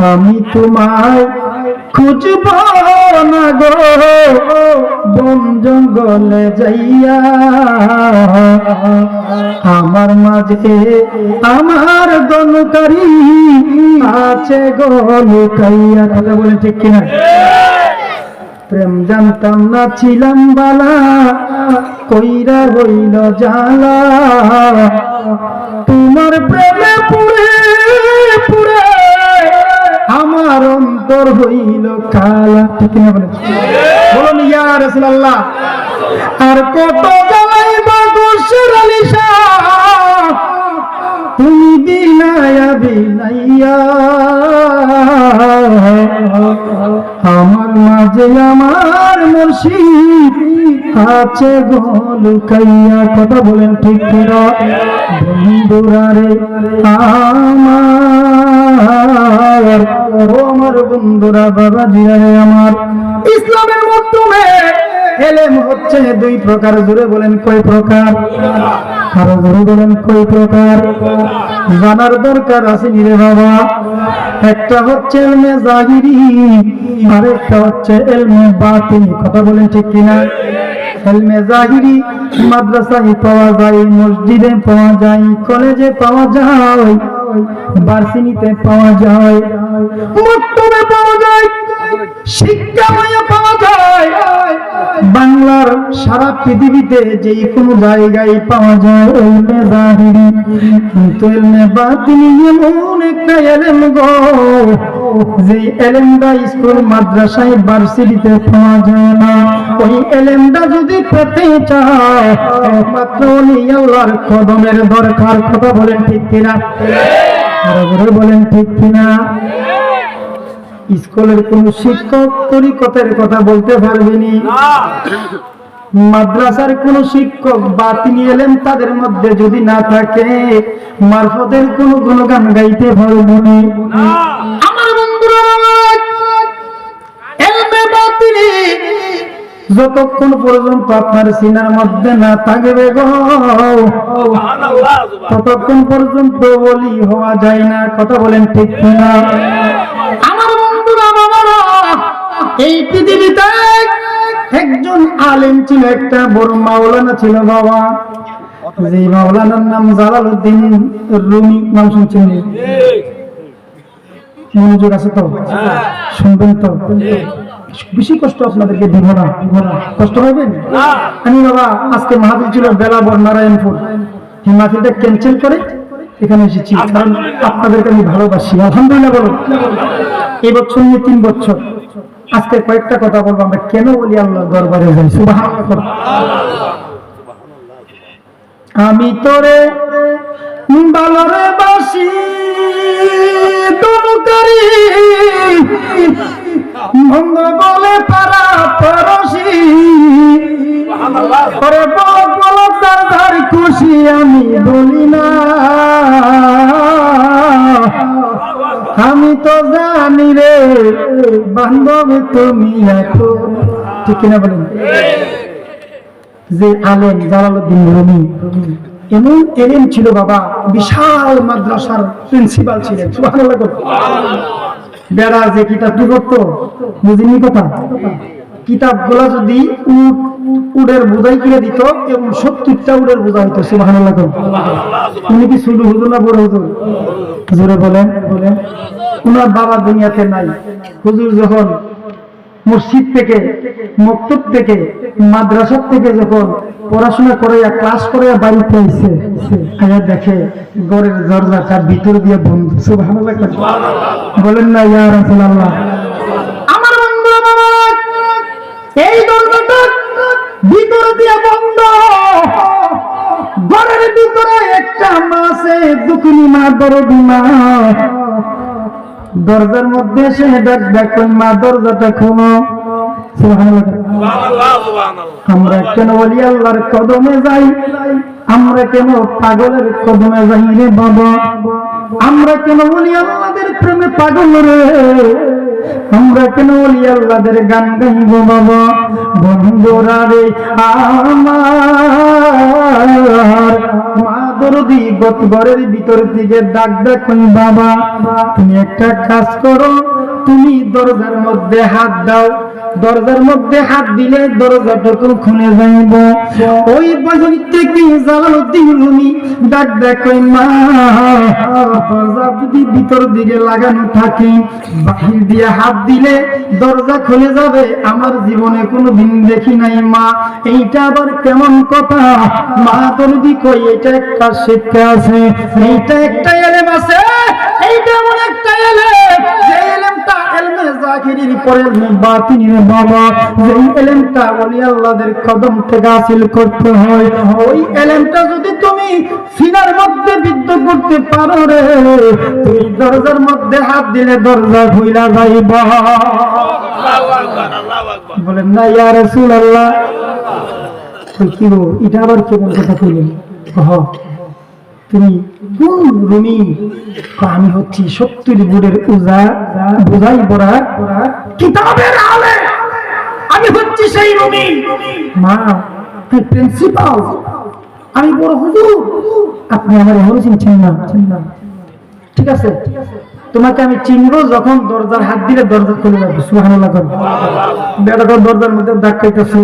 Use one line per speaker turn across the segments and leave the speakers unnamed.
আমি তোমায় খুঁজব না গো বন জঙ্গলে যাইয়া, আমার মাঝে আমার দনকারী আছে গো লুকাইয়া। কথা বলে ঠিক কিনা? প্রেম জানতাম না ছিলাম বালা, কইরা হইল জালা, তোমার প্রেমে পুরে পুরে আমার অন্তর হইল কালা। ঠিক কিনা বলে? বলুন ইয়া রাসূলুল্লাহ। আর কত জ্বালাইবা গোসর আলিশা, তুমি বিনায়া বিনাইয়া, আমার মাঝে আমার মুর্শিদ আছে গো লুকাইয়া। কথা বলেন ঠিক কিনা? বন্ধুরা রে আমার, ও আমার বন্ধুরা, বাবাজিরা রে আমার, ইসলামের মাধ্যমে এলেম হচ্ছে দুই প্রকার। জোরে বলেন কয় প্রকার? আরো জোরে বলেন কয় প্রকার? জানার দরকার আছে রে বাবা। একটা হচ্ছে ইলমে জাহিরি, আর একটা হচ্ছে ইলমে বাতিনি। কথা বলেন ঠিক কিনা? ইলমে জাহিরি মাদ্রাসায় পাওয়া যায়, মসজিদে পাওয়া যায়, কলেজে পাওয়া যায়, ভার্সিটিতে পাওয়া যায়, মক্তবে পাওয়া যায়, শিক্ষালয়ে পাওয়া যায়, বাংলার সারা পৃথিবীতে যে কোনো জায়গায় পাওয়া যায় ইলমে জাহিরি। কিন্তু ইলমে বাতিনি এমন একটা ইলম গো, যে ইলমটা স্কুল মাদ্রাসায় ভার্সিটিতে পাওয়া যায় না। ওই ইলমটা যদি পেতে চাও একমাত্র ওলি আল্লাহর কদমের দরকার। কথা বলেন ঠিক কিনা? আরো জোরে বলেন ঠিক কিনা? স্কুলের কোন শিক্ষক তরিকতের কথা বলতে পারবেনি, মাদ্রাসার কোন শিক্ষক বাতিনি ইলম তাদের মধ্যে যদি না থাকে মারফতের কোন গুণগান গাইতে পারবেনি। আমার বন্ধুরা, ইলমে বাতিনি যতক্ষণ পর্যন্ত আপনার সিনার মধ্যে না থাকবে গো, ততক্ষণ পর্যন্ত ওলি হওয়া যায় না। কথা বলেন ঠিক কিনা? আমার বন্ধুরা বাবারা, এই পৃথিবীতে একজন আলেম ছিল, একটা বড় মাওলানা ছিল বাবা। যে মাওলানার নাম জালালউদ্দিন রুমি। নাম শুনছেন? মনোযোগ আছে তো? শুনবেন তো? বেশি কষ্ট আপনাদেরকে দিব না, কষ্ট হবে না। আমি বাবা আজকে মাহফিল ছিল বেলাবর নারায়ণপুর, এই মাহফিলটা ক্যান্সেল করে এখানে এসেছি, কারণ আপনাদেরকে আমি ভালোবাসি। আলহামদুলিল্লাহ বলুন। এই বছর নিয়ে 3 বছর। আজকে কয়েকটা কথা বলবো, আমরা কেন বলি আল্লাহর দরবারে যাই। সুবহানাল্লাহ। আমি তোরে ভালোরে বাসি দনকারী, মন্দ বলে পারা পরশি, করে বল তার ধার খুশি আমি বলি না, আমি তো জানি রে বান্ধব তুমি এখন। ঠিক কিনা বলেন? যে আলেম জালালউদ্দিন রুমি এমন এলেম ছিল বাবা, বিশাল মাদ্রাসার প্রিন্সিপাল ছিলেন। সুবহানাল্লাহ। বেড়া যে কিতাব কি করতো বুঝিনি কথা? কিতাবগুলা যদি উটের বোঝাই কিনে দিত এবং 70টা উটের বোঝা হইতো। সুবহানাল্লাহ। উনি কি ছোট হুজুর না বড় হুজুর? হুজুরে বলেন। উনার বাবা দুনিয়াতে নাই। হুজুর যখন মসজিদ থেকে, মক্তব থেকে, মাদ্রাসা থেকে যখন পড়াশোনা করে ক্লাস করে বাড়িতে আইছে, আয়া দেখে ঘরের দরজাটা ভিতর দিয়ে বন্ধ। সুবহানাল্লাহ বলেন না ইয়া রাসূলুল্লাহ। আমার বন্ধু বাবা, এই দরজাটা ভিতর দিয়ে বন্ধ, ঘরের ভিতরে একটা মা আছে, দুকুনি মা, দরদি মা। দরজার মধ্যে এসে দেখুন মা দরজাটা খোলো। আমরা কেন ওলি আল্লাহর কদমে যাই, আমরা কেন পাগলের কদমে যাই রে বাবা, আমরা কেন ওলি আল্লাহদের প্রেমে পাগল রে। আমরা কেন ওলি আল্লাহদের গান গাইব বাবা? বন্ধুরা রে আমার, মা দরদি ঘরের ভিতর থেকে ডাক দেখুন, বাবা তুমি একটা কাজ করো, তুমি দরজার মধ্যে হাত দাও। দরজার মধ্যে হাত দিলে দরজাটুকু খুলে যাইব। ওই বাহির থেকে জালালউদ্দিন রুমি ডাক দেখো, মা দরজা যদি ভিতর দিকে লাগানো থাকে, বাহির দিয়ে হাত দিলে দরজা খুলে যাবে। আমার জীবনে কোনোদিন দেখি নাই মা, এইটা আবার কেমন কথা? মা দরদি কই, এটা একটা শিক্ষা আছে, এইটা একটা এলেম আছে, এইটা এমন একটা এলেম, যে এলেমটা এলমে জাহিরির পরে এলমে বাতিনের বাবা, যেই এলেমটা ওলি আল্লাহদের কদম থেকে হাসিল করতে হয়, ওই এলেমটা যদি তুমি সিনার মধ্যে বিদ্ধ করতে পারো রে, তুমি দরজার মধ্যে হাত দিলে দরজা খুইলা যাইবা। বলেন না ইয়া রাসূলুল্লাহ? কি গো, এটা আবার কেমন কথা কইলেন? তুমি কোন রুমি? আমি হচ্ছি 70 বোর্ডের উজা, বোঝাই পড়া কিতাবের আলেম, আমি হচ্ছি সেই রুমি। মা প্রিন্সিপাল, আমি বড় হুজুর, আপনি আমার এখনো চিনছেন না? ঠিক আছে, তোমাকে আমি চিনবো যখন দরজার হাত দিলে দরজা খুলে যাবে। সুবহানাল্লাহ। বেটা দরজার মধ্যে দাগ খাইতেছে,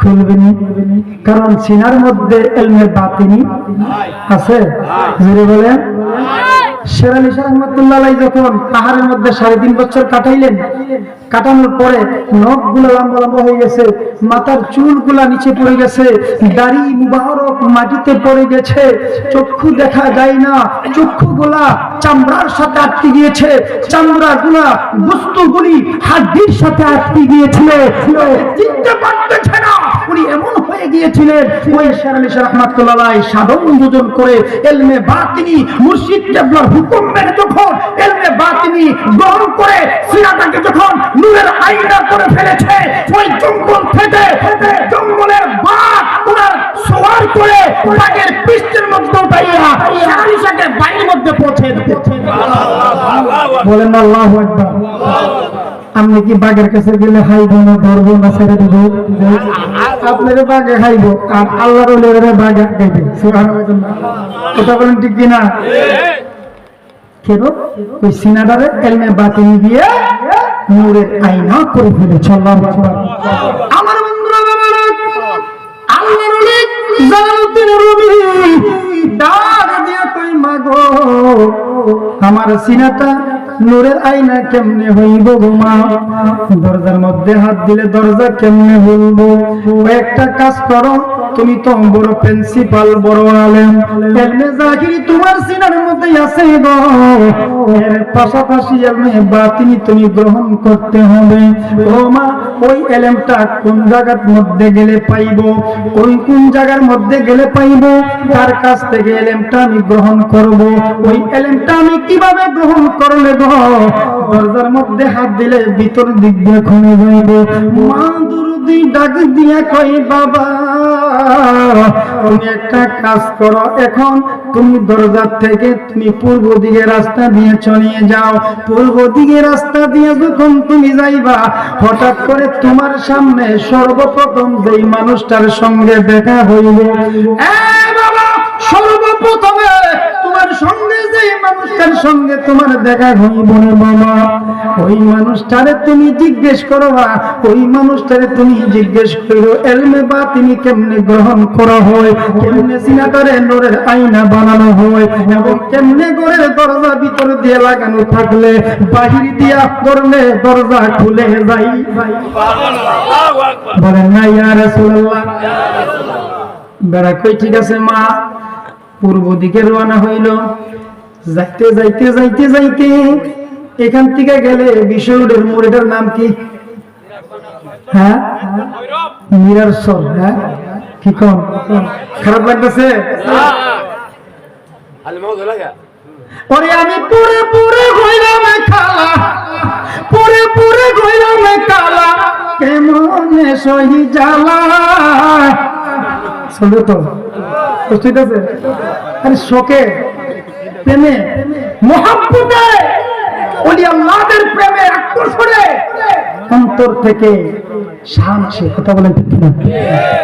খুলবে নি, কারণ সিনার মধ্যে এলমের বাতিনি আছে। জোরে বলেন। শের আলী শাহ রহমাতুল্লাহ আলাইহি যখন পাহাড়ের মধ্যে 3.5 বছর কাটাইলেন, কাটানোর পরে নখগুলো লম্বা লম্বা হয়ে গেছে, মাথার চুলগুলা নিচে পড়ে গেছে, দাড়ি মুবারক মাটিতে পড়ে গেছে, চক্ষু দেখা যায় না, চক্ষুগুলা চামড়ার সাথে আটকে গিয়েছে, চামড়াগুলা বস্তুগুলি হাড্ডির সাথে আটকে গিয়েছিল, চিনতে পারতেছে না, উনি এমন হয়ে গিয়েছিলেন। ওই শের আলী শাহ রহমাতুল্লাহ আলাইহি সাধন ভোজন করে এলমে বাতিনি মুর্শিদ কেবলার হুকুম মেনে যখন এলমে বাতিনি গ্রহণ করে সিরাটাকে যখন নূরের আয়না করে ফেলেছে, ওই জঙ্গল থেকে জঙ্গলের বাঘ ওনার সওয়ার করে বাঘের পৃষ্ঠের মধ্যে উঠাইয়া সারিসাকে বাড়ির মধ্যে পৌঁছে দিয়েছে। বলেন আল্লাহু আকবার। আপনি কি বাঘের কাছে গেলে খাইব না, ধরবো না, ছেড়ে দেব? আপনার বাঘে খাইব আর আল্লাহর ওলিরা বাঘে খাইবে। সুবহানাল্লাহ। কথা বলেন ঠিক কিনা? কেন? ওই সিনাটারে এলমে বাতিনি দিয়ে নূরের আয়না করে ফেলেছে। আল্লাহু আকবার। আমার বন্ধুরা, বাবারা, আল্লাহর ওলি জালালউদ্দিন রুমি ডাক দিয়ে কই, মাগো আমার সিনাটা নূরের আয়না কেমনে হইব গো মা? দরজার মধ্যে হাত দিলে দরজা কেমনে হইব? একটা কাজ করো, তুমি তো বড় প্রিন্সিপাল, বড় আলেম, এলমে জাহিরি তোমার সিনার মধ্যে আছে গো, এর পাশাপাশি এলমে বাতিনি তুমি গ্রহণ করতে হবে। ও মা, ওই এলেমটা কোন জায়গার মধ্যে গেলে পাইব? কোন জায়গার মধ্যে গেলে পাইব? তার কাছ থেকে এলেমটা আমি গ্রহণ করব। ওই এলেমটা আমি কিভাবে গ্রহণ করলে গো? দরজার মধ্যে হাত দিলে ভিতর দিক দিয়ে খুলে যাইব। মা দুরুদি ডাক দিয়া কই, বাবা তুমি একটা কাজ করো, এখন তুমি দরজার থেকে তুমি পূর্ব দিকে রাস্তা দিয়ে চলে যাও। পূর্ব দিকে রাস্তা দিয়ে যখন তুমি যাইবা, হঠাৎ করে তোমার সামনে সর্বপ্রথম যেই মানুষটার সঙ্গে দেখা হইব, বাবা সর্বপ্রথমে তোমার সঙ্গে যেই মানুষটার সঙ্গে তোমার দেখা হইব রে বাবা, ওই মানুষটারে তুমি জিজ্ঞেস করবা, ওই মানুষটারে তুমি জিজ্ঞেস করো এলমে বাতিনি কেমনে গ্রহণ করা হয়, কেমনে সিনাটারে নূরের আয়না বানানো হয়, এবং কেমনে ঘরের দরজা ভিতর দিয়ে লাগানো থাকলে বাহির দিয়া করলে দরজা খুলে যায়। বলেন না ইয়া রাসূলুল্লাহ? বেড়া কই, ঠিক আছে মা। পূর্ব দিকে রওনা হইল, যাইতে যাইতে যাইতে যাইতে এখান থেকে গেলে বিশ্বরোডের মোড়ের নাম কি? হ্যাঁ, মিরারসর। হ্যাঁ, কি কম খারাপ লাগতেছে? ওরে আমি পুরে পুরে হইলাম খালা, পুরে পুরে হইলাম কালা, কেমনে সহি জ্বালা। শুনলো তো? বুঝতে পারছে? আরে শোকে, প্রেমে, মোহাব্বতে ওলি আল্লাহদের প্রেমে আকর্ষণে অন্তর থেকে শান আসে। কথা বলেন ঠিক না?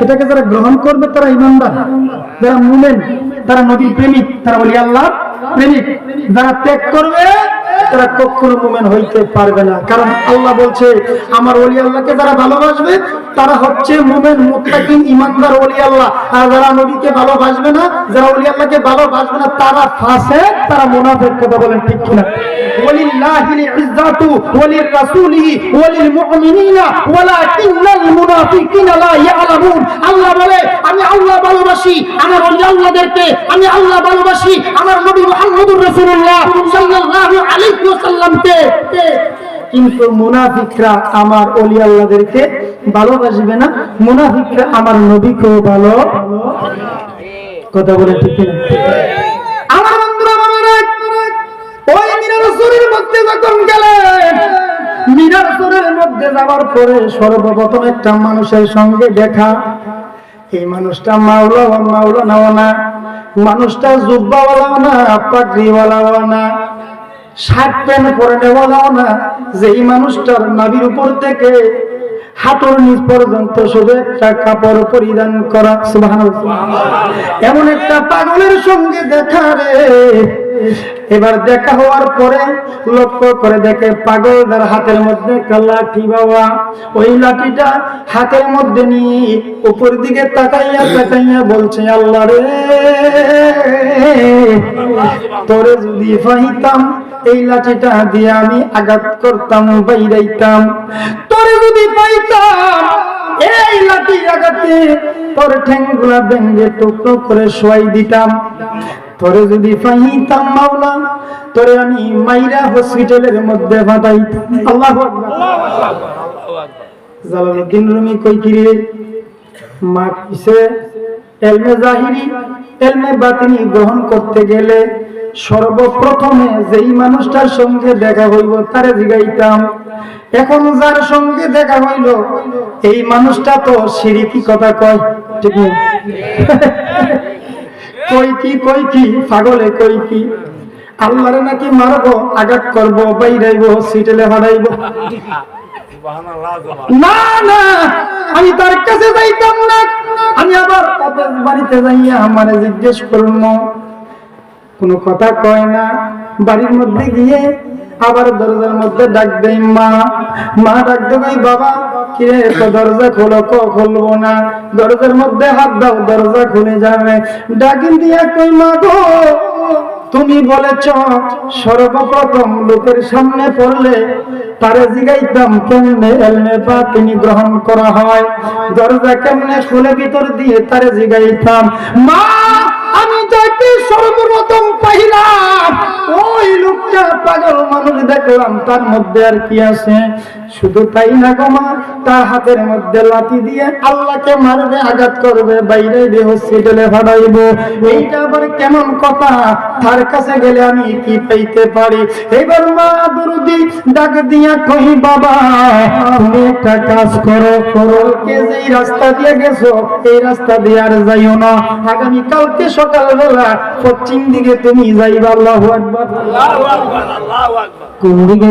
এটাকে যারা গ্রহণ করবে তারা ঈমানদার, যারা মুমিন তারা নবীর প্রেমিক, তারা ওলি আল্লাহ প্রেমিক। যারা ত্যাগ করবে তারা কখনো মুমিন হইতে পারবে না। কারণ আল্লাহ বলছে আমার ওলি আল্লাহকে যারা ভালোবাসবে তারা হচ্ছে মুমিন, মুত্তাকিন, ঈমানদার ওলি আল্লাহ। আর যারা নবীকে ভালোবাসবে না, যারা ওলি আল্লাহকে ভালোবাসবে না, তারা ফাসিক, তারা মুনাফিক। কথা বলেন ঠিক কিনা? ওয়ালিল্লাহিল ইজ্জাতু ওয়ালির রাসূলিহি ওয়ালিল মুমিনিনা ওয়ালাকিন্নাল মুনাফিকিনা লা ইয়ালামুন। আল্লাহ বলে আমি আল্লাহ ভালোবাসি আমার ওলি আল্লাহদেরকে, আমি আল্লাহ ভালোবাসি আমার নবী মুহাম্মদুর রাসূলুল্লাহ সাল্লাল্লাহু আলাইহি ওয়াসাল্লামকে, কিন্তু মুনাফিকরা আমার ওলি আল্লাহদেরকে ভালোবাসবে না, মুনাফিকরা আমার নবীকেও ভালো। কথা বলে ঠিক না? আমার বন্ধুরা ওই মিনারসুরের মধ্যে যখন গেলেন, মিনারসুরের মধ্যে যাওয়ার পরে সর্বপ্রথম একটা মানুষের সঙ্গে দেখা। এই মানুষটা মাওলানাও না, মানুষটা জুব্বাওয়ালাও না, পাগড়িওয়ালাও না, শার্ট প্যান্ট পরে নেওয়ালাও না। যেই মানুষটার নাভির উপর থেকে হাঁটুর নিচ পর্যন্ত শুধু একটা কাপড় পরিধান করা। সুবহানাল্লাহ। এমন একটা পাগলের সঙ্গে দেখা রে। এবার দেখা হওয়ার পরে লক্ষ্য করে দেখে পাগলদার হাতের মধ্যে একটা লাঠি। বাবা ওই লাঠিটা হাতের মধ্যে নিয়ে উপর দিকে তাকাইয়া তাকাইয়া বলছে আল্লাহ রে, তোরে যদি পাইতাম এই লাঠিটা দিয়ে আমি আঘাত করতাম, বাইরাইতাম। তোরে যদি পাইতাম এই লাঠির আঘাতে তোর ঠ্যাংগুলা ভেঙে টুকরো করে শোয়াই দিতাম। তোরে যদি পাইতাম মাওলা, তোরে আমি মাইরা হসপিটালের মধ্যে পাঠাইতাম। আল্লাহু আকবার। জালালউদ্দিন রুমি কই কিরে মা কিসে ইলমে জাহিরি ইলমে বাতিনি গ্রহণ করতে গেলে সর্বপ্রথমে যেই মানুষটার সঙ্গে দেখা হইব তারে জিগাইতাম। এখন যার সঙ্গে দেখা হইল এই মানুষটা তো শিরকি কথা কয়। ঠিক না? কই কি পাগলে কই কি আল্লাহরে নাকি মারবো, আঘাত করবো, বাইরাইবো, হসপিটালে হারাইবো। না না, আমি তার কাছে যাইতাম না। আমি আবার তাদের বাড়িতে যাইয়া আমারে জিজ্ঞেস করব, কোনো কথা কয় না। বাড়ির মধ্যে গিয়ে আবার দরজার মধ্যে ডাক দেই মা। মা ডাক দেই বাবা কিরে দরজা খোলো, খুলবো না। দরজার মধ্যে হাত দাও, দরজা খুলে যাবে। ডাক দিয়া কই মা গো, তুমি বলেছ সর্বপ্রথম লোকের সামনে পড়লে তারে জিগাইতাম কেমনে ইলমে বাতিনি গ্রহণ করা হয়, দরজা কেমনে খুলে ভিতর দিয়ে তারে জিগাইতাম। মা আমি যাকে সর্বপ্রথম পাইলাম ওই লোকটা পাগল মানুষ দেখলাম, তার মধ্যে আর কি আছে? শুধু তাই না গো মা, তার হাতের মধ্যে লাঠি দিয়ে আল্লাহকে মারবে, আঘাত করবে, বাইরে দিয়ে হসপিটালে পাঠাইব। এইটা আবার কেমন কথা? তার কাছে গেলে আমি কি পাইতে পারি? এবার মা দুরুদি ডাক দিয়া কই বাবা তুমি একটা কাজ করো, কালকে যেই রাস্তা দিয়ে গেছো এই রাস্তা দিয়ে আর যাইও না। আগামী কালকে সকালবেলা পশ্চিম দিকে তুমি যাইবা। আল্লাহু আকবার, আল্লাহু আকবার, আল্লাহু আকবার। কোন দিকে?